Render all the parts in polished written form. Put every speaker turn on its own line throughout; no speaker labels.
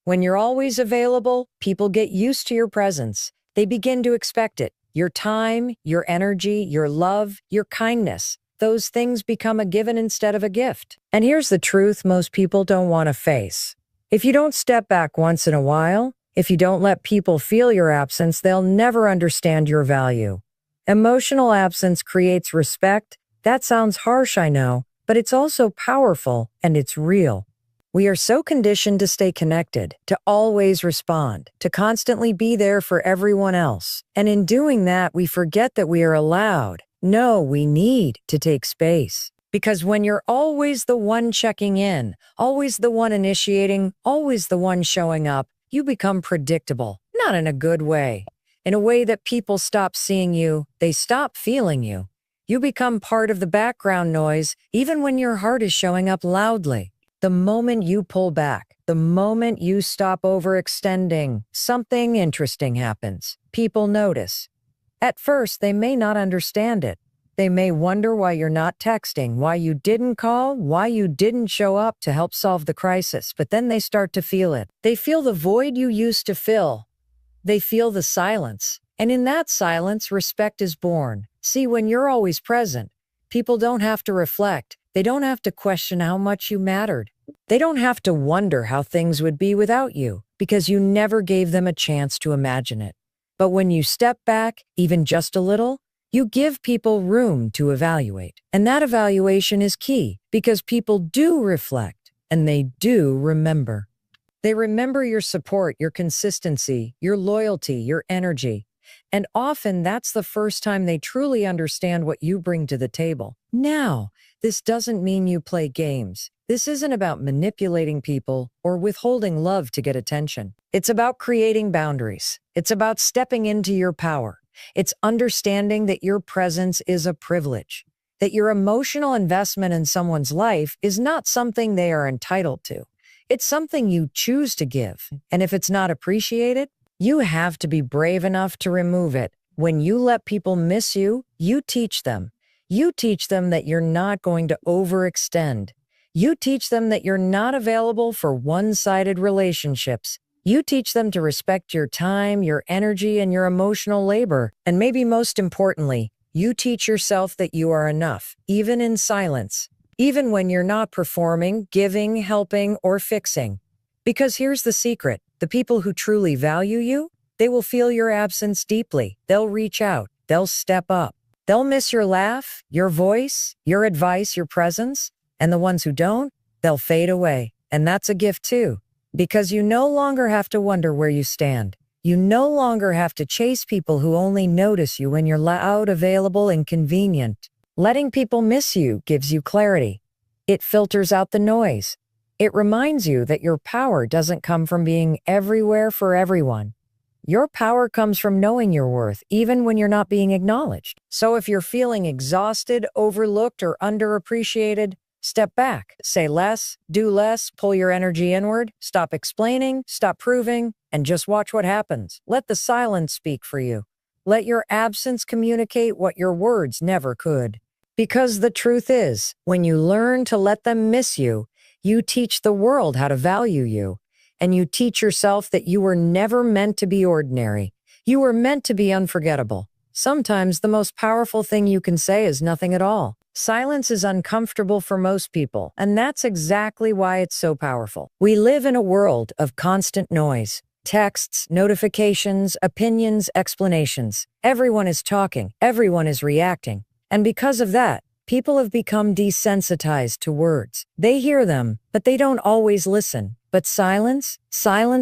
When you're always available, people get used to your presence. They begin to expect it. Your time, your energy, your love, your kindness. Those things become a given instead of a gift. And here's the truth most people don't want to face. If you don't step back once in a while, if you don't let people feel your absence, they'll never understand your value. Emotional absence creates respect. That sounds harsh, I know, but it's also powerful and it's real. We are so conditioned to stay connected, to always respond, to constantly be there for everyone else. And in doing that, we forget that we are allowed. No, we need to take space. Because when you're always the one checking in, always the one initiating, always the one showing up, you become predictable, not in a good way. In a way that people stop seeing you, they stop feeling you. You become part of the background noise, even when your heart is showing up loudly. The moment you pull back, the moment you stop overextending, something interesting happens. People notice. At first, they may not understand it. They may wonder why you're not texting, why you didn't call, why you didn't show up to help solve the crisis, but then they start to feel it. They feel the void you used to fill. They feel the silence. And in that silence, respect is born. See, when you're always present, people don't have to reflect. They don't have to question how much you mattered. They don't have to wonder how things would be without you, because you never gave them a chance to imagine it. But when you step back, even just a little, you give people room to evaluate. And that evaluation is key, because people do reflect, and they do remember. They remember your support, your consistency, your loyalty, your energy. And often that's the first time they truly understand what you bring to the table. Now, this doesn't mean you play games. This isn't about manipulating people or withholding love to get attention. It's about creating boundaries. It's about stepping into your power. It's understanding that your presence is a privilege, that your emotional investment in someone's life is not something they are entitled to. It's something you choose to give. And if it's not appreciated, you have to be brave enough to remove it. When you let people miss you, you teach them. You teach them that you're not going to overextend. You teach them that you're not available for one-sided relationships. You teach them to respect your time, your energy, and your emotional labor. And maybe most importantly, you teach yourself that you are enough, even in silence, even when you're not performing, giving, helping, or fixing. Because here's the secret. The people who truly value you, they will feel your absence deeply. They'll reach out. They'll step up. They'll miss your laugh, your voice, your advice, your presence. And the ones who don't, they'll fade away. And that's a gift too, because you no longer have to wonder where you stand. You no longer have to chase people who only notice you when you're loud, available, and convenient. Letting people miss you gives you clarity. It filters out the noise. It reminds you that your power doesn't come from being everywhere for everyone. Your power comes from knowing your worth, even when you're not being acknowledged. So if you're feeling exhausted, overlooked, or underappreciated, step back, say less, do less, pull your energy inward, stop explaining, stop proving, and just watch what happens. Let the silence speak for you. Let your absence communicate what your words never could. Because the truth is, when you learn to let them miss you, you teach the world how to value you. And you teach yourself that you were never meant to be ordinary. You were meant to be unforgettable. Sometimes the most powerful thing you can say is nothing at all. Silence is uncomfortable for most people, and that's exactly why it's so powerful. We live in a world of constant noise. Texts, notifications, opinions, explanations. Everyone is talking. Everyone is reacting. And because of that, people have become desensitized to words. They hear them, but they don't always listen. But silence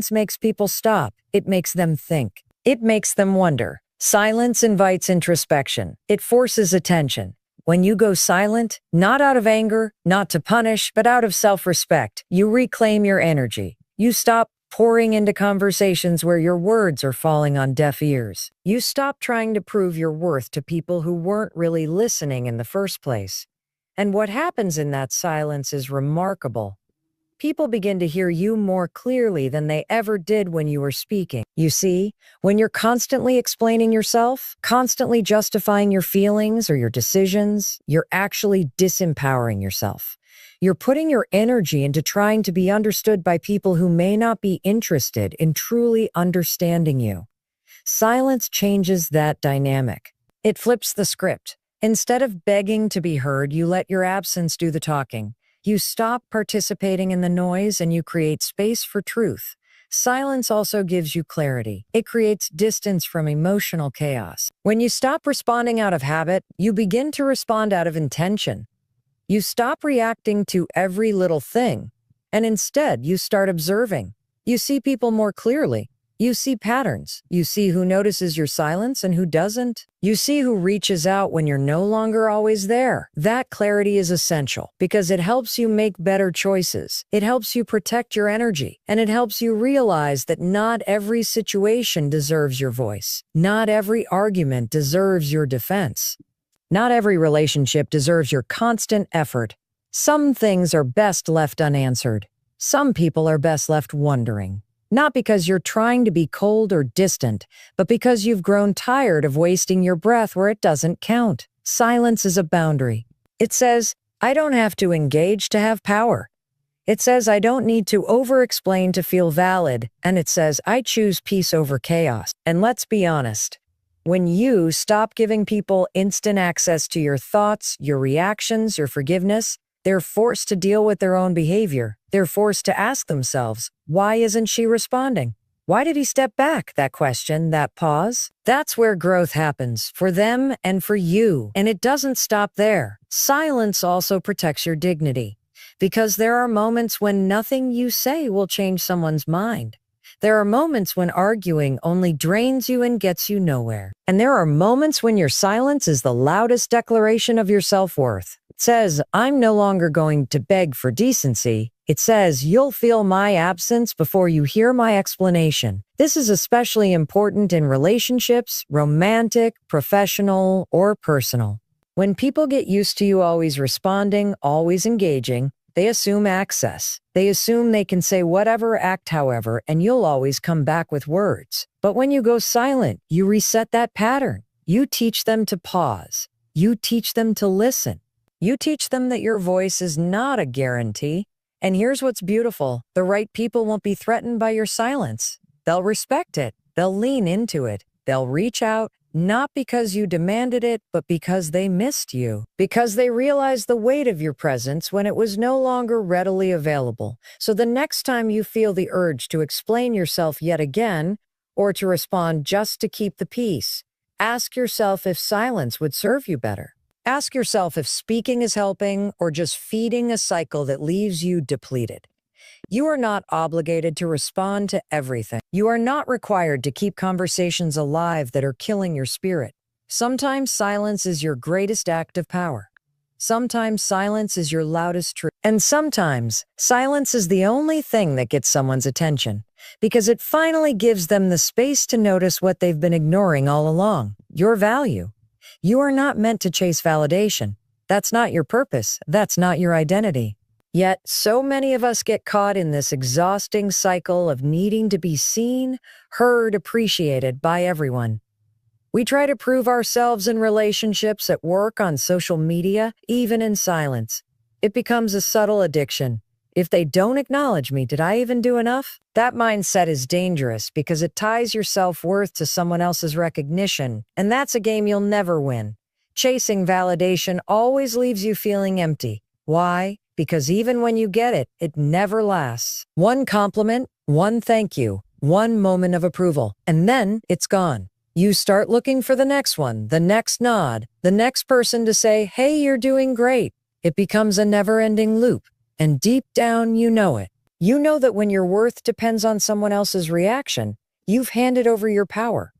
makes people stop. It makes them think. It makes them wonder. Silence invites introspection. It forces attention. When you go silent, not out of anger, not to punish, but out of self-respect, you reclaim your energy. You stop pouring into conversations where your words are falling on deaf ears. You stop trying to prove your worth to people who weren't really listening in the first place. And what happens in that silence is remarkable. People begin to hear you more clearly than they ever did when you were speaking. You see, when you're constantly explaining yourself, constantly justifying your feelings or your decisions, you're actually disempowering yourself. You're putting your energy into trying to be understood by people who may not be interested in truly understanding you. Silence changes that dynamic. It flips the script. Instead of begging to be heard, you let your absence do the talking. You stop participating in the noise and you create space for truth. Silence also gives you clarity. It creates distance from emotional chaos. When you stop responding out of habit, you begin to respond out of intention. You stop reacting to every little thing, and instead you start observing. You see people more clearly. You see patterns. You see who notices your silence and who doesn't. You see who reaches out when you're no longer always there. That clarity is essential because it helps you make better choices. It helps you protect your energy, and it helps you realize that not every situation deserves your voice. Not every argument deserves your defense. Not every relationship deserves your constant effort. Some things are best left unanswered. Some people are best left wondering. Not because you're trying to be cold or distant, but because you've grown tired of wasting your breath where it doesn't count. Silence is a boundary. It says, I don't have to engage to have power. It says, I don't need to over-explain to feel valid. And it says, I choose peace over chaos. And let's be honest. When you stop giving people instant access to your thoughts, your reactions, your forgiveness, they're forced to deal with their own behavior. They're forced to ask themselves, why isn't she responding? Why did he step back? That question, that pause, that's where growth happens for them and for you. And it doesn't stop there. Silence also protects your dignity because there are moments when nothing you say will change someone's mind. There are moments when arguing only drains you and gets you nowhere. And there are moments when your silence is the loudest declaration of your self-worth. It says, I'm no longer going to beg for decency. It says, you'll feel my absence before you hear my explanation. This is especially important in relationships, romantic, professional, or personal. When people get used to you always responding, always engaging, they assume access. They assume they can say whatever, act however, and you'll always come back with words. But when you go silent, you reset that pattern. You teach them to pause. You teach them to listen. You teach them that your voice is not a guarantee. And here's what's beautiful. The right people won't be threatened by your silence. They'll respect it. They'll lean into it. They'll reach out, not because you demanded it, but because they missed you. Because they realized the weight of your presence when it was no longer readily available. So the next time you feel the urge to explain yourself yet again, or to respond just to keep the peace, ask yourself if silence would serve you better. Ask yourself if speaking is helping or just feeding a cycle that leaves you depleted. You are not obligated to respond to everything. You are not required to keep conversations alive that are killing your spirit. Sometimes silence is your greatest act of power. Sometimes silence is your loudest truth. And sometimes silence is the only thing that gets someone's attention because it finally gives them the space to notice what they've been ignoring all along, your value. You are not meant to chase validation. That's not your purpose. That's not your identity. Yet, so many of us get caught in this exhausting cycle of needing to be seen, heard, appreciated by everyone. We try to prove ourselves in relationships, at work, on social media, even in silence. It becomes a subtle addiction. If they don't acknowledge me, did I even do enough? That mindset is dangerous because it ties your self-worth to someone else's recognition, and that's a game you'll never win. Chasing validation always leaves you feeling empty. Why? Because even when you get it, it never lasts. One compliment, one thank you, one moment of approval, and then it's gone. You start looking for the next one, the next nod, the next person to say, hey, you're doing great. It becomes a never-ending loop. And deep down, you know it. You know that when your worth depends on someone else's reaction, you've handed over your power.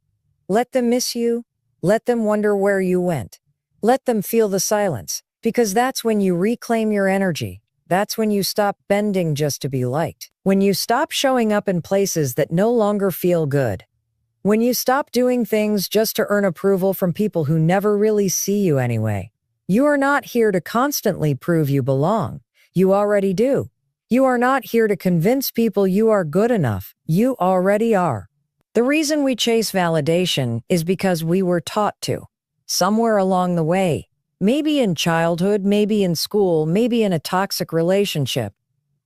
Let them miss you. Let them wonder where you went. Let them feel the silence, because that's when you reclaim your energy. That's when you stop bending just to be liked. When you stop showing up in places that no longer feel good. When you stop doing things just to earn approval from people who never really see you anyway. You are not here to constantly prove you belong. You already do. You are not here to convince people you are good enough. You already are. The reason we chase validation is because we were taught to. Somewhere along the way, Maybe in childhood, maybe in school, maybe in a toxic relationship.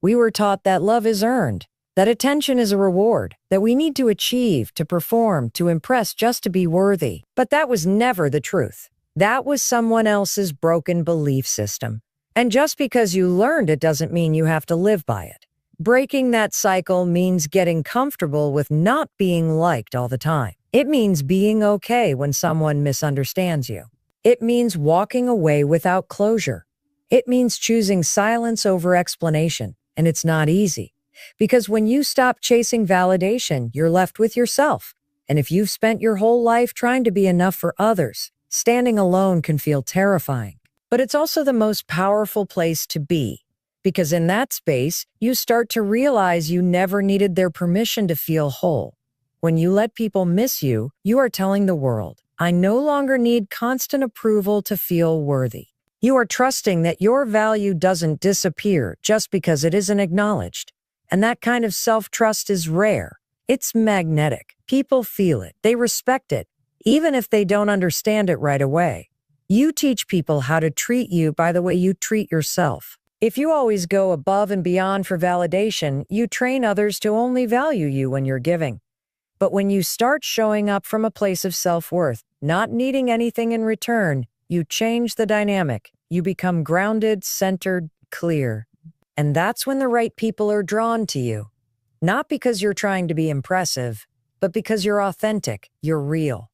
We were taught that love is earned, that attention is a reward, that we need to achieve, to perform, to impress just to be worthy. But that was never the truth. That was someone else's broken belief system. And just because you learned it doesn't mean you have to live by it. Breaking that cycle means getting comfortable with not being liked all the time. It means being okay when someone misunderstands you. It means walking away without closure. It means choosing silence over explanation. And it's not easy. Because when you stop chasing validation, you're left with yourself. And if you've spent your whole life trying to be enough for others, standing alone can feel terrifying. But it's also the most powerful place to be. Because in that space, you start to realize you never needed their permission to feel whole. When you let people miss you, you are telling the world, I no longer need constant approval to feel worthy. You are trusting that your value doesn't disappear just because it isn't acknowledged. And that kind of self-trust is rare. It's magnetic. People feel it. They respect it, even if they don't understand it right away. You teach people how to treat you by the way you treat yourself. If you always go above and beyond for validation, you train others to only value you when you're giving. But when you start showing up from a place of self-worth, not needing anything in return, you change the dynamic. You become grounded, centered, clear. And that's when the right people are drawn to you. Not because you're trying to be impressive, but because you're authentic, you're real.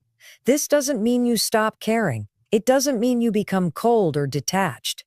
This doesn't mean you stop caring. It doesn't mean you become cold or detached.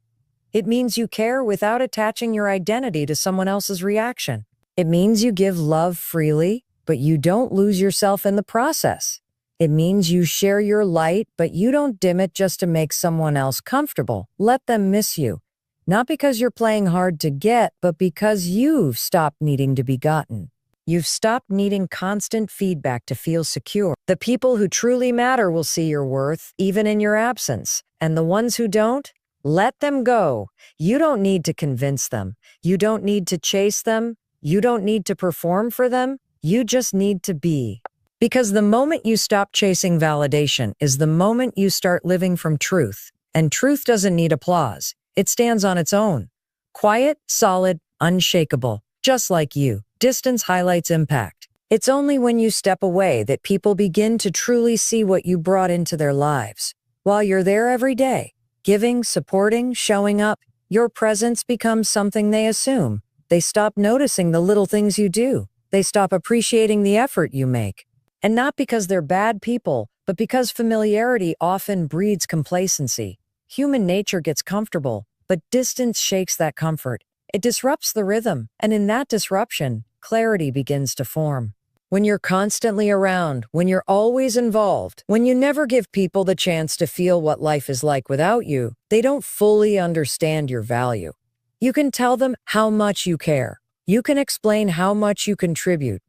It means you care without attaching your identity to someone else's reaction. It means you give love freely, but you don't lose yourself in the process. It means you share your light, but you don't dim it just to make someone else comfortable. Let them miss you. Not because you're playing hard to get, but because you've stopped needing to be gotten. You've stopped needing constant feedback to feel secure. The people who truly matter will see your worth, even in your absence. And the ones who don't, let them go. You don't need to convince them. You don't need to chase them. You don't need to perform for them. You just need to be. Because the moment you stop chasing validation is the moment you start living from truth. And truth doesn't need applause. It stands on its own. Quiet, solid, unshakable. Just like you. Distance highlights impact. It's only when you step away that people begin to truly see what you brought into their lives. While you're there every day, giving, supporting, showing up, your presence becomes something they assume. They stop noticing the little things you do. They stop appreciating the effort you make. And not because they're bad people, but because familiarity often breeds complacency. Human nature gets comfortable, but distance shakes that comfort. It disrupts the rhythm, and in that disruption, clarity begins to form. When you're constantly around, when you're always involved, when you never give people the chance to feel what life is like without you, they don't fully understand your value. You can tell them how much you care. You can explain how much you contribute.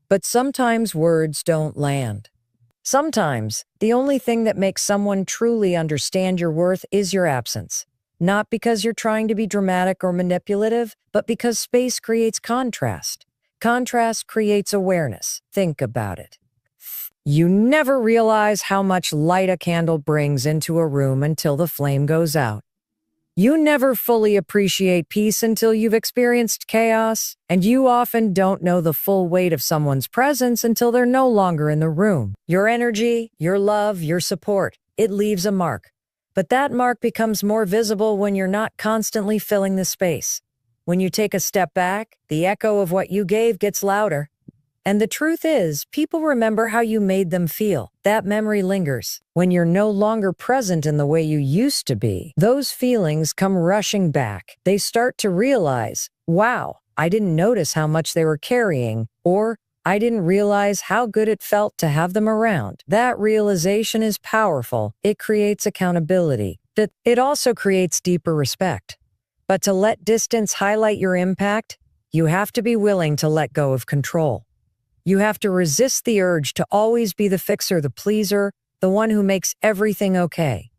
But sometimes words don't land. Sometimes, the only thing that makes someone truly understand your worth is your absence. Not because you're trying to be dramatic or manipulative, but because space creates contrast. Contrast creates awareness. Think about it. You never realize how much light a candle brings into a room until the flame goes out. You never fully appreciate peace until you've experienced chaos, and you often don't know the full weight of someone's presence until they're no longer in the room. Your energy, your love, your support, it leaves a mark. But that mark becomes more visible when you're not constantly filling the space. When you take a step back, the echo of what you gave gets louder. And the truth is, people remember how you made them feel. That memory lingers. When you're no longer present in the way you used to be, those feelings come rushing back. They start to realize, wow, I didn't notice how much they were carrying, or I didn't realize how good it felt to have them around. That realization is powerful. It creates accountability. But it also creates deeper respect. But to let distance highlight your impact, you have to be willing to let go of control. You have to resist the urge to always be the fixer, the pleaser, the one who makes everything okay.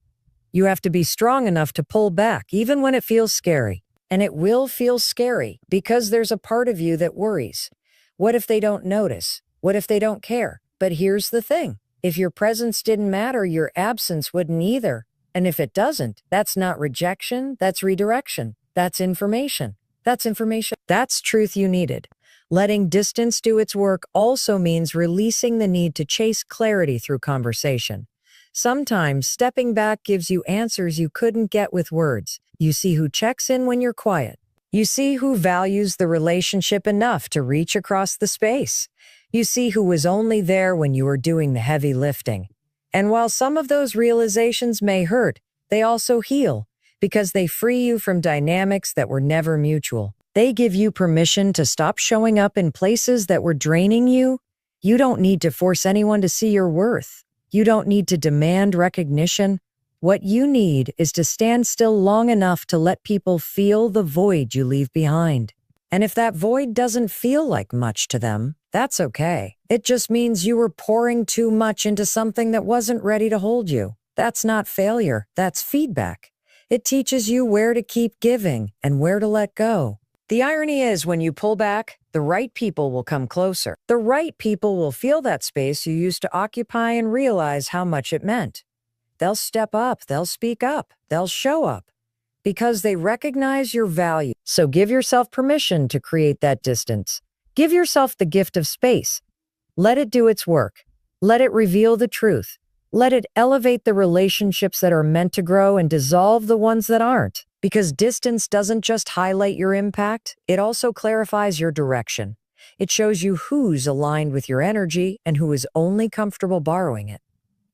You have to be strong enough to pull back, even when it feels scary. And it will feel scary because there's a part of you that worries. What if they don't notice? What if they don't care? But here's the thing. If your presence didn't matter, your absence wouldn't either. And if it doesn't, that's not rejection, that's redirection. That's information. That's information. That's truth you needed. Letting distance do its work also means releasing the need to chase clarity through conversation. Sometimes stepping back gives you answers you couldn't get with words. You see who checks in when you're quiet. You see who values the relationship enough to reach across the space. You see who was only there when you were doing the heavy lifting. And while some of those realizations may hurt, they also heal because they free you from dynamics that were never mutual. They give you permission to stop showing up in places that were draining you. You don't need to force anyone to see your worth. You don't need to demand recognition. What you need is to stand still long enough to let people feel the void you leave behind. And if that void doesn't feel like much to them, that's okay. It just means you were pouring too much into something that wasn't ready to hold you. That's not failure, that's feedback. It teaches you where to keep giving and where to let go. The irony is when you pull back, the right people will come closer. The right people will feel that space you used to occupy and realize how much it meant. They'll step up, they'll speak up, they'll show up because they recognize your value. So give yourself permission to create that distance. Give yourself the gift of space. Let it do its work. Let it reveal the truth. Let it elevate the relationships that are meant to grow and dissolve the ones that aren't. Because distance doesn't just highlight your impact, it also clarifies your direction. It shows you who's aligned with your energy and who is only comfortable borrowing it.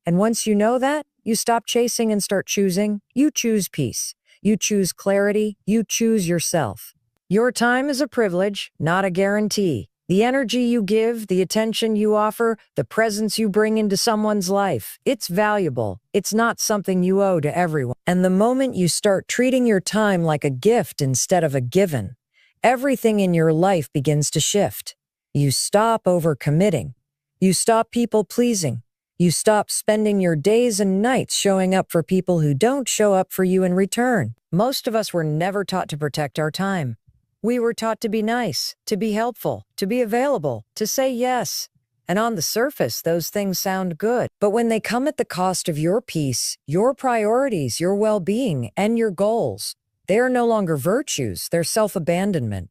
And once you know that, you stop chasing and start choosing. You choose peace. You choose clarity. You choose yourself. Your time is a privilege, not a guarantee. The energy you give, the attention you offer, the presence you bring into someone's life, it's valuable. It's not something you owe to everyone. And the moment you start treating your time like a gift instead of a given, everything in your life begins to shift. You stop overcommitting. You stop people-pleasing. You stop spending your days and nights showing up for people who don't show up for you in return. Most of us were never taught to protect our time. We were taught to be nice, to be helpful, to be available, to say yes. And on the surface, those things sound good. But when they come at the cost of your peace, your priorities, your well-being, and your goals, they are no longer virtues, they're self-abandonment.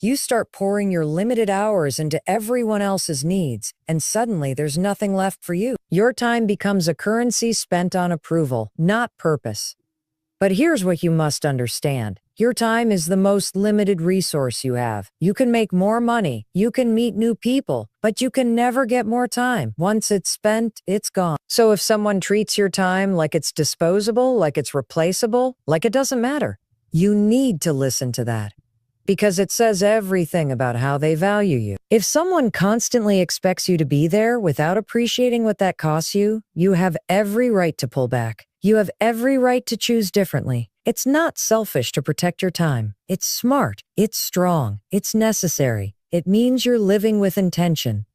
You start pouring your limited hours into everyone else's needs, and suddenly there's nothing left for you. Your time becomes a currency spent on approval, not purpose. But here's what you must understand. Your time is the most limited resource you have. You can make more money, you can meet new people, but you can never get more time. Once it's spent, it's gone. So if someone treats your time like it's disposable, like it's replaceable, like it doesn't matter, you need to listen to that. Because it says everything about how they value you. If someone constantly expects you to be there without appreciating what that costs you, you have every right to pull back. You have every right to choose differently. It's not selfish to protect your time. It's smart. It's strong. It's necessary. It means you're living with intention.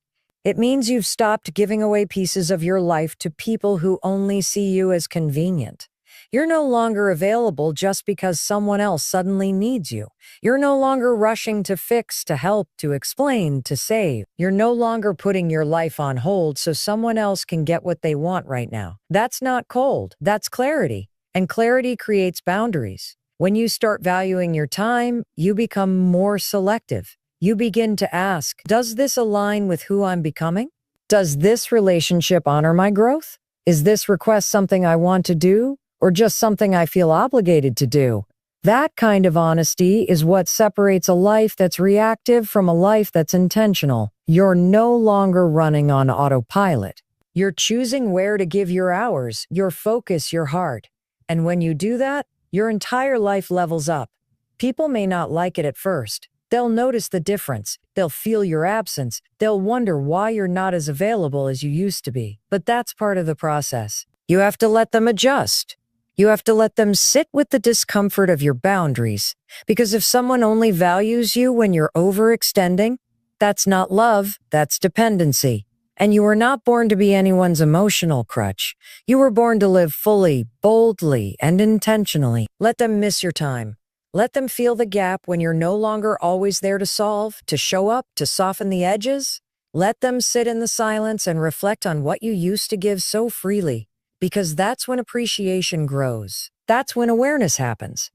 It means you've stopped giving away pieces of your life to people who only see you as convenient. You're no longer available just because someone else suddenly needs you. You're no longer rushing to fix, to help, to explain, to save. You're no longer putting your life on hold so someone else can get what they want right now. That's not cold. That's clarity. And clarity creates boundaries. When you start valuing your time, you become more selective. You begin to ask, does this align with who I'm becoming? Does this relationship honor my growth? Is this request something I want to do? Or just something I feel obligated to do? That kind of honesty is what separates a life that's reactive from a life that's intentional. You're no longer running on autopilot. You're choosing where to give your hours, your focus, your heart. And when you do that, your entire life levels up. People may not like it at first. They'll notice the difference. They'll feel your absence. They'll wonder why you're not as available as you used to be. But that's part of the process. You have to let them adjust. You have to let them sit with the discomfort of your boundaries. Because if someone only values you when you're overextending, that's not love, that's dependency. And you were not born to be anyone's emotional crutch. You were born to live fully, boldly, and intentionally. Let them miss your time. Let them feel the gap when you're no longer always there to solve, to show up, to soften the edges. Let them sit in the silence and reflect on what you used to give so freely. because that's when appreciation grows. That's when awareness happens.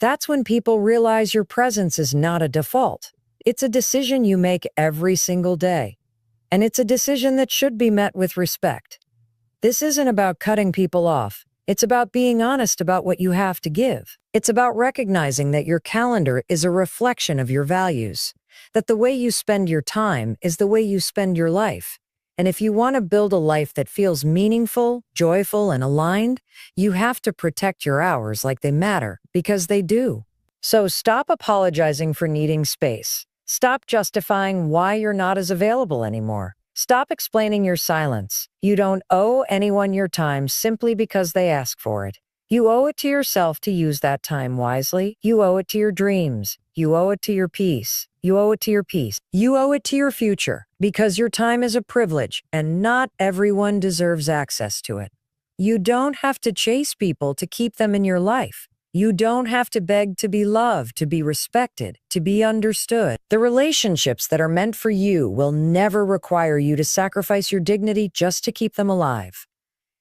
That's when people realize your presence is not a default. It's a decision you make every single day. And it's a decision that should be met with respect. This isn't about cutting people off. It's about being honest about what you have to give. It's about recognizing that your calendar is a reflection of your values, that the way you spend your time is the way you spend your life. And if you want to build a life that feels meaningful, joyful, and aligned, you have to protect your hours like they matter, because they do. So stop apologizing for needing space. Stop justifying why you're not as available anymore. Stop explaining your silence. You don't owe anyone your time simply because they ask for it. You owe it to yourself to use that time wisely. You owe it to your dreams. You owe it to your peace. You owe it to your peace. You owe it to your future, because your time is a privilege and not everyone deserves access to it. You don't have to chase people to keep them in your life. You don't have to beg to be loved, to be respected, to be understood. The relationships that are meant for you will never require you to sacrifice your dignity just to keep them alive.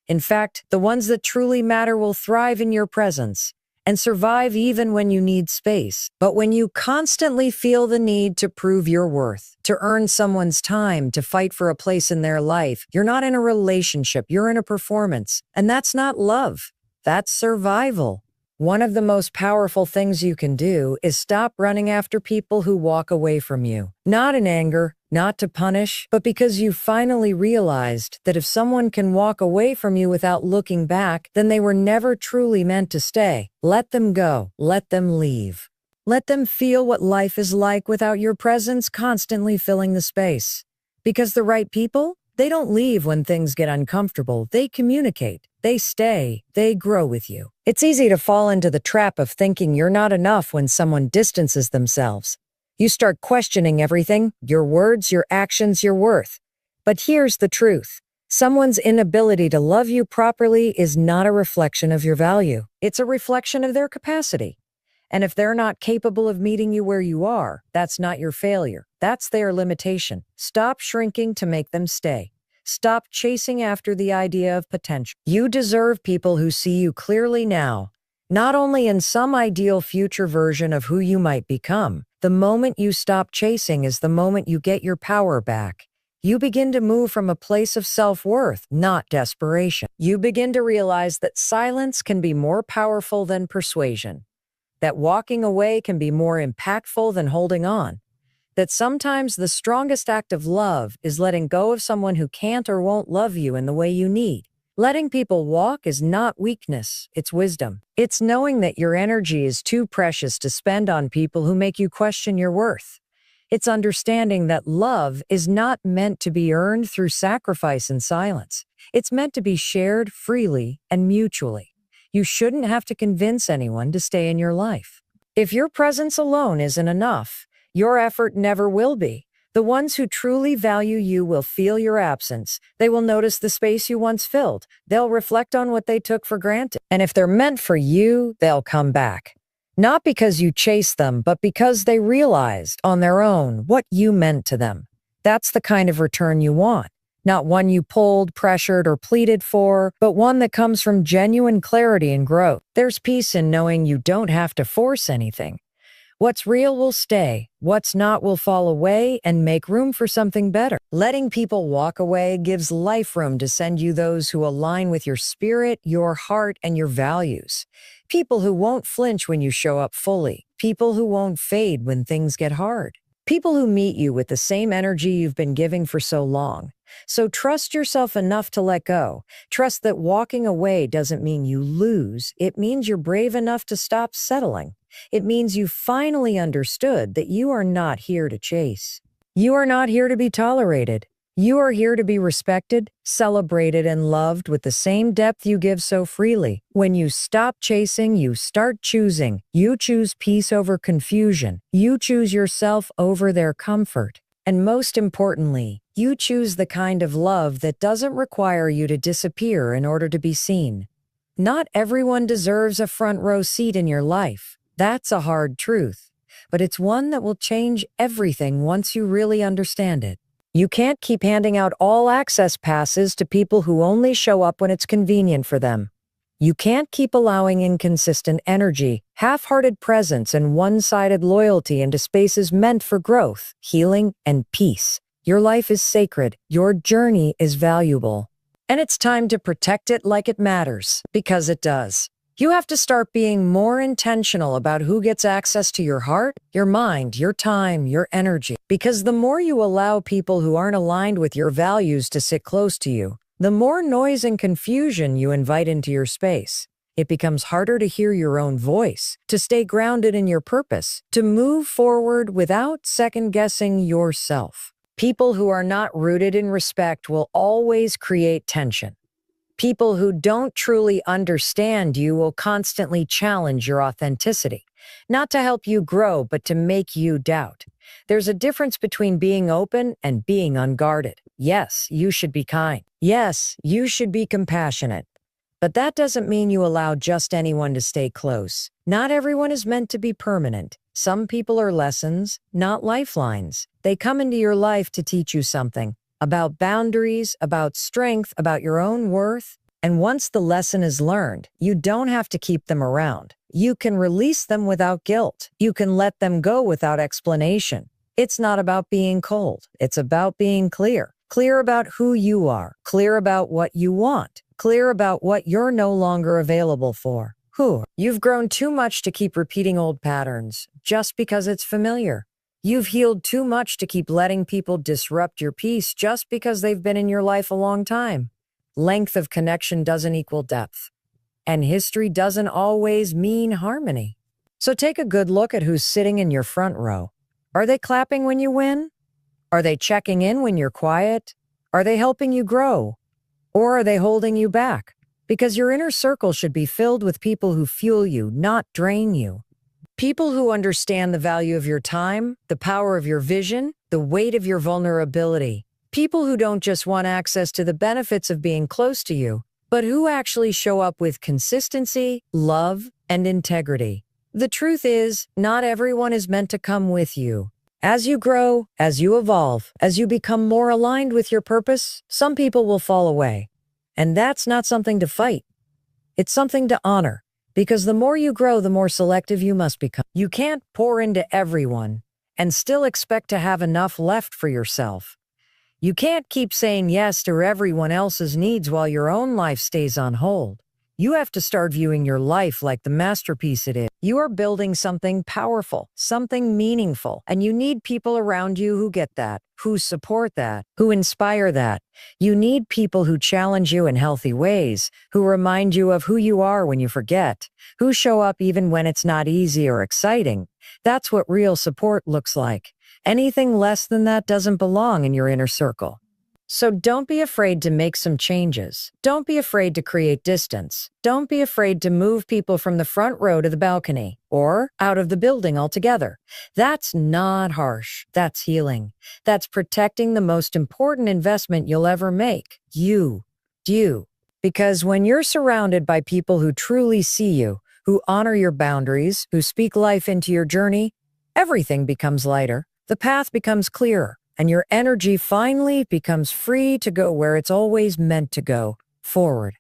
In fact, the ones that truly matter will thrive in your presence and survive even when you need space. But when you constantly feel the need to prove your worth, to earn someone's time, to fight for a place in their life, you're not in a relationship, you're in a performance. And that's not love. That's survival. One of the most powerful things you can do is stop running after people who walk away from you. Not in anger, not to punish, but because you finally realized that if someone can walk away from you without looking back, then they were never truly meant to stay. Let them go. Let them leave. Let them feel what life is like without your presence constantly filling the space. Because the right people, they don't leave when things get uncomfortable. They communicate. They stay. They grow with you. It's easy to fall into the trap of thinking you're not enough when someone distances themselves. You start questioning everything, your words, your actions, your worth. But here's the truth. Someone's inability to love you properly is not a reflection of your value. It's a reflection of their capacity. And if they're not capable of meeting you where you are, that's not your failure. That's their limitation. Stop shrinking to make them stay. Stop chasing after the idea of potential. You deserve people who see you clearly now, not only in some ideal future version of who you might become. The moment you stop chasing is the moment you get your power back. You begin to move from a place of self-worth, not desperation. You begin to realize that silence can be more powerful than persuasion, that walking away can be more impactful than holding on, that sometimes the strongest act of love is letting go of someone who can't or won't love you in the way you need. Letting people walk is not weakness, it's wisdom. It's knowing that your energy is too precious to spend on people who make you question your worth. It's understanding that love is not meant to be earned through sacrifice and silence. It's meant to be shared freely and mutually. You shouldn't have to convince anyone to stay in your life. If your presence alone isn't enough, your effort never will be. The ones who truly value you will feel your absence. They will notice the space you once filled. They'll reflect on what they took for granted. And if they're meant for you, they'll come back. Not because you chased them, but because they realized on their own what you meant to them. That's the kind of return you want. Not one you pulled, pressured, or pleaded for, but one that comes from genuine clarity and growth. There's peace in knowing you don't have to force anything. What's real will stay, what's not will fall away and make room for something better. Letting people walk away gives life room to send you those who align with your spirit, your heart, and your values. People who won't flinch when you show up fully. People who won't fade when things get hard. People who meet you with the same energy you've been giving for so long. So trust yourself enough to let go. Trust that walking away doesn't mean you lose. It means you're brave enough to stop settling. It means you finally understood that you are not here to chase. You are not here to be tolerated. You are here to be respected, celebrated, and loved with the same depth you give so freely. When you stop chasing, you start choosing. You choose peace over confusion. You choose yourself over their comfort. And most importantly, you choose the kind of love that doesn't require you to disappear in order to be seen. Not everyone deserves a front row seat in your life. That's a hard truth, but it's one that will change everything once you really understand it. You can't keep handing out all access passes to people who only show up when it's convenient for them. You can't keep allowing inconsistent energy, half-hearted presence, and one-sided loyalty into spaces meant for growth, healing, and peace. Your life is sacred. Your journey is valuable. And it's time to protect it like it matters, because it does. You have to start being more intentional about who gets access to your heart, your mind, your time, your energy. Because the more you allow people who aren't aligned with your values to sit close to you, the more noise and confusion you invite into your space. It becomes harder to hear your own voice, to stay grounded in your purpose, to move forward without second-guessing yourself. People who are not rooted in respect will always create tension. People who don't truly understand you will constantly challenge your authenticity, not to help you grow, but to make you doubt. There's a difference between being open and being unguarded. Yes, you should be kind. Yes, you should be compassionate. But that doesn't mean you allow just anyone to stay close. Not everyone is meant to be permanent. Some people are lessons, not lifelines. They come into your life to teach you something about boundaries, about strength, about your own worth. And once the lesson is learned, you don't have to keep them around. You can release them without guilt. You can let them go without explanation. It's not about being cold. It's about being clear. Clear about who you are. Clear about what you want. Clear about what you're no longer available for. You've grown too much to keep repeating old patterns just because it's familiar. You've healed too much to keep letting people disrupt your peace just because they've been in your life a long time. Length of connection doesn't equal depth. And history doesn't always mean harmony. So take a good look at who's sitting in your front row. Are they clapping when you win? Are they checking in when you're quiet? Are they helping you grow? Or are they holding you back? Because your inner circle should be filled with people who fuel you, not drain you. People who understand the value of your time, the power of your vision, the weight of your vulnerability. People who don't just want access to the benefits of being close to you, but who actually show up with consistency, love, and integrity. The truth is, not everyone is meant to come with you. As you grow, as you evolve, as you become more aligned with your purpose, some people will fall away. And that's not something to fight. It's something to honor. Because the more you grow, the more selective you must become. You can't pour into everyone and still expect to have enough left for yourself. You can't keep saying yes to everyone else's needs while your own life stays on hold. You have to start viewing your life like the masterpiece it is. You are building something powerful, something meaningful, and you need people around you who get that, who support that, who inspire that. You need people who challenge you in healthy ways, who remind you of who you are when you forget, who show up even when it's not easy or exciting. That's what real support looks like. Anything less than that doesn't belong in your inner circle. So don't be afraid to make some changes. Don't be afraid to create distance. Don't be afraid to move people from the front row to the balcony or out of the building altogether. That's not harsh. That's healing. That's protecting the most important investment you'll ever make. You. Because when you're surrounded by people who truly see you, who honor your boundaries, who speak life into your journey, everything becomes lighter. The path becomes clearer. And your energy finally becomes free to go where it's always meant to go, forward.